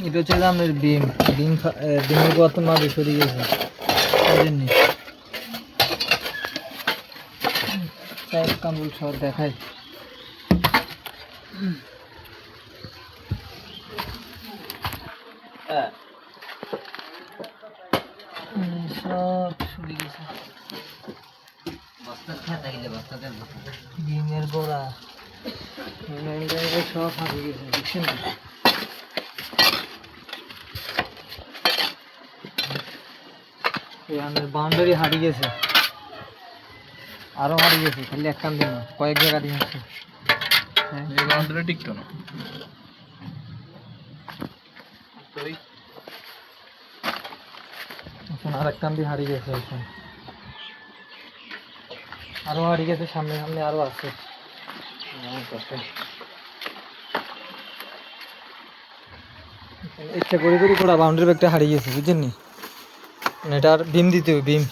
এটা হচ্ছে আমাদের ডিমের গর্ত মাঝে সরে গেছে কামড় সব দেখায়। সব সরে গেছে ডিমের গোড়া সব হারিয়ে গেছে দেখছেন তো। বাউন্ডারি হারিয়ে গেছে, আরো হারিয়ে গেছে, খালি এক কান দিন না, কয়েক জায়গা দিয়ে আছে। বাউন্ডারি টিকতো না, আর এক কান দিয়ে হারিয়ে গেছে, এখন আরো হারিয়ে গেছে, সামনে সামনে আরো আছে। ইচ্ছা করে করা বাউন্ডারি ব্যাগটা হারিয়ে গেছে বুঝছেন নি, এটার বিম দিতে হবে, বিম।